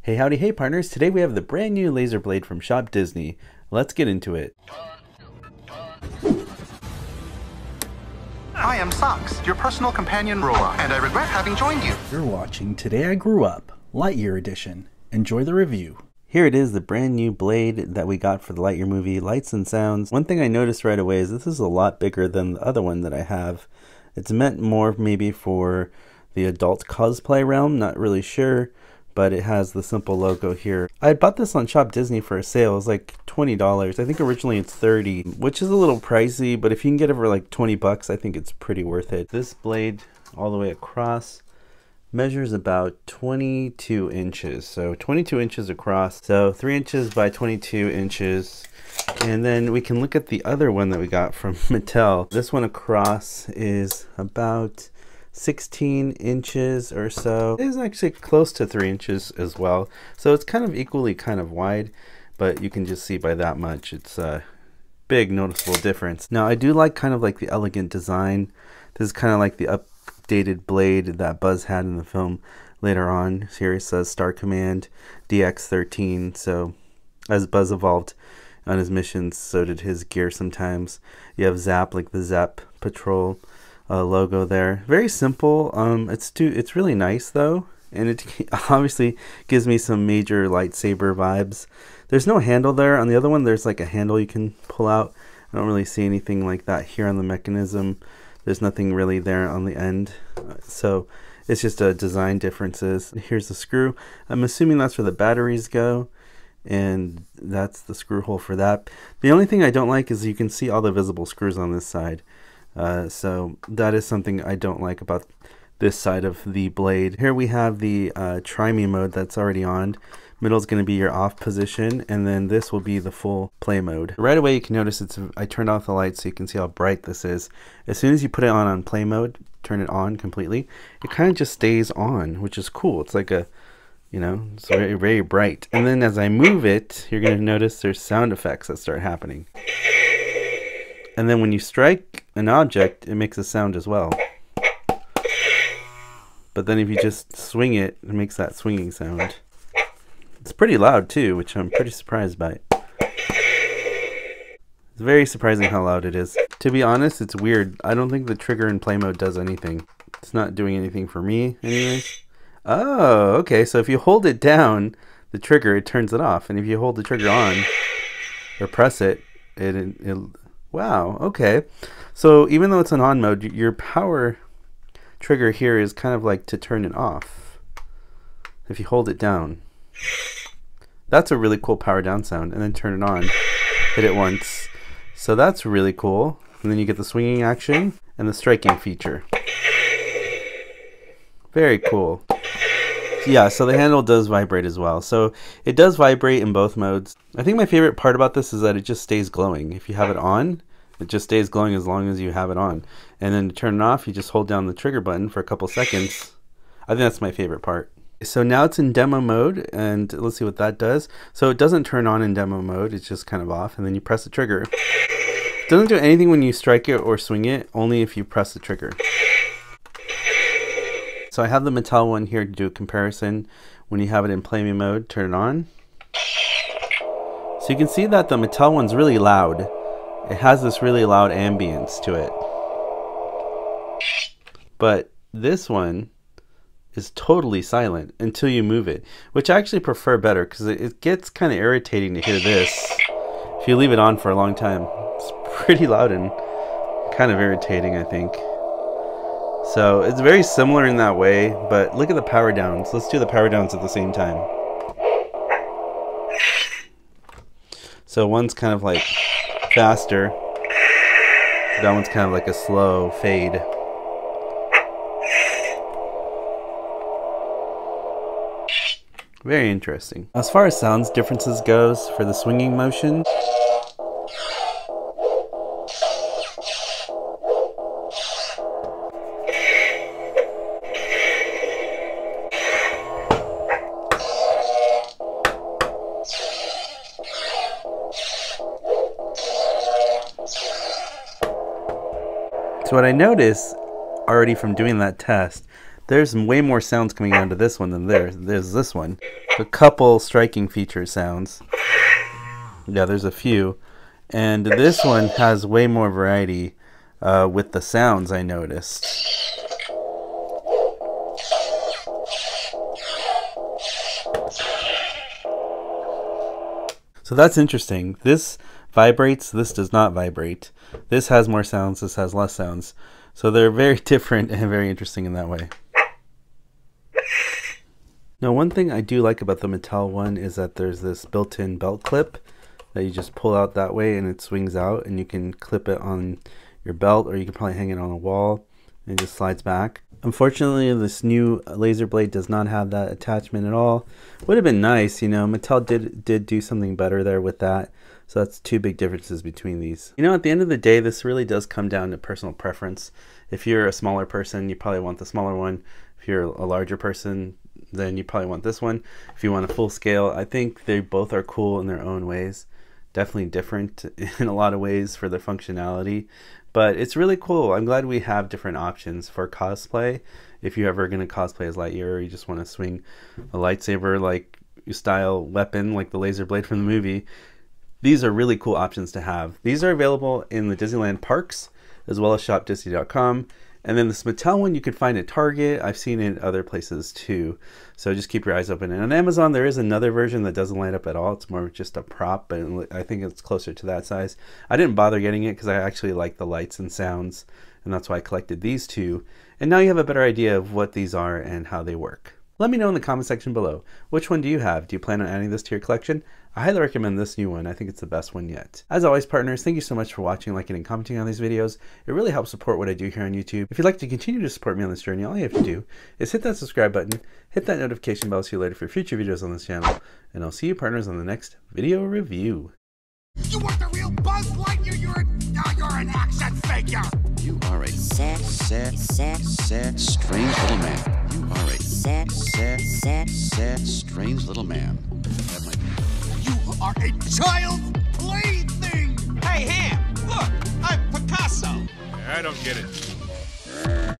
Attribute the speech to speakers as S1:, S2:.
S1: Hey howdy, hey partners, today we have the brand new laser blade from Shop Disney. Let's get into it.
S2: I am Socks, your personal companion robot, and I regret having joined you.
S1: You're watching Today I Grew Up, Lightyear edition. Enjoy the review. Here it is, the brand new blade that we got for the Lightyear movie, Lights and Sounds. One thing I noticed right away is this is a lot bigger than the other one that I have. It's meant more maybe for the adult cosplay realm, not really sure. But it has the simple logo here. I bought this on Shop Disney for a sale. It was like $20. I think originally it's $30, which is a little pricey, but if you can get it for like 20 bucks, I think it's pretty worth it. This blade all the way across measures about 22 inches. So 22 inches across. So 3 inches by 22 inches. And then we can look at the other one that we got from Mattel. This one across is about 16 inches or so. It is actually close to 3 inches as well, so it's kind of equally kind of wide, but you can just see by that much it's a big noticeable difference. Now I do like kind of like the elegant design. This is kind of like the updated blade that Buzz had in the film later on. Here it says Star Command DX13, so as Buzz evolved on his missions, so did his gear sometimes. You have Zap, like the Zap Patrol logo there. Very simple. It's really nice though, and it obviously gives me some major lightsaber vibes. There's no handle there. On the other one there's like a handle you can pull out. I don't really see anything like that here on the mechanism. There's nothing really there on the end, so it's just design differences. Here's the screw. I'm assuming that's where the batteries go, and that's the screw hole for that. The only thing I don't like is you can see all the visible screws on this side. So that is something I don't like about this side of the blade. Here we have the Try Me mode that's already on. Middle is going to be your off position, and then this will be the full play mode. Right away you can notice I turned off the light so you can see how bright this is. As soon as you put it on play mode, turn it on completely, it kind of just stays on, which is cool. It's like a, you know, it's very, very bright. And then as I move it, you're going to notice there's sound effects that start happening. And then when you strike an object, it makes a sound as well. But then if you just swing it, it makes that swinging sound. It's pretty loud too, which I'm pretty surprised by. It's very surprising how loud it is. To be honest, it's weird. I don't think the trigger in play mode does anything. It's not doing anything for me anyways. Oh, okay. So if you hold it down, the trigger, it turns it off. And if you hold the trigger on or press it, it wow, okay. So even though it's an on mode, your power trigger here is kind of like to turn it off. If you hold it down. That's a really cool power down sound. And then turn it on. Hit it once. So that's really cool. And then you get the swinging action and the striking feature. Very cool. Yeah, so the handle does vibrate as well. So it does vibrate in both modes. I think my favorite part about this is that it just stays glowing. If you have it on, it just stays glowing as long as you have it on. And then to turn it off, you just hold down the trigger button for a couple seconds. I think that's my favorite part. So now it's in demo mode, and let's see what that does. So it doesn't turn on in demo mode, it's just kind of off, and then you press the trigger. It doesn't do anything when you strike it or swing it, only if you press the trigger. So I have the Mattel one here to do a comparison. When you have it in play me mode, turn it on. So you can see that the Mattel one's really loud. It has this really loud ambience to it. But this one is totally silent until you move it, which I actually prefer better because it gets kind of irritating to hear this. If you leave it on for a long time, it's pretty loud and kind of irritating, I think. So it's very similar in that way, but look at the power downs. Let's do the power downs at the same time. So one's kind of like faster. That one's kind of like a slow fade. Very interesting. As far as sounds differences goes for the swinging motion, so what I noticed already from doing that test, there's way more sounds coming onto this one than there's this one. a couple striking feature sounds. Yeah, there's a few. And this one has way more variety with the sounds, I noticed. So that's interesting. This vibrates, this does not vibrate. This has more sounds, this has less sounds. So they're very different and very interesting in that way. Now, one thing I do like about the Mattel one is that there's this built-in belt clip that you just pull out that way and it swings out, and you can clip it on your belt, or you can probably hang it on a wall and it just slides back. Unfortunately, this new laser blade does not have that attachment at all. Would have been nice, you know, Mattel did do something better there with that. So that's two big differences between these. You know, at the end of the day, this really does come down to personal preference. If you're a smaller person, you probably want the smaller one. If you're a larger person, then you probably want this one. If you want a full scale, I think they both are cool in their own ways. Definitely different in a lot of ways for their functionality. But it's really cool. I'm glad we have different options for cosplay. If you're ever going to cosplay as Lightyear, or you just want to swing a lightsaber like style weapon like the laser blade from the movie, these are really cool options to have. These are available in the Disneyland parks as well as shopdisney.com. And then this Mattel one you can find at Target. I've seen it other places too. So just keep your eyes open. And on Amazon there is another version that doesn't light up at all. It's more of just a prop, but I think it's closer to that size. I didn't bother getting it because I actually like the lights and sounds, and that's why I collected these two. And now you have a better idea of what these are and how they work. Let me know in the comment section below. Which one do you have? Do you plan on adding this to your collection? I highly recommend this new one. I think it's the best one yet. As always, partners, thank you so much for watching, liking, and commenting on these videos. It really helps support what I do here on YouTube. If you'd like to continue to support me on this journey, all you have to do is hit that subscribe button, hit that notification bell so you're alerted for future videos on this channel, and I'll see you, partners, on the next video review.
S3: You want the real Buzz Lightyear? You're an action figure.
S4: You are a sad, strange little man. You are a sad, strange little man.
S3: You are a child's plaything.
S5: Hey, Ham, look, I'm Picasso.
S6: I don't get it.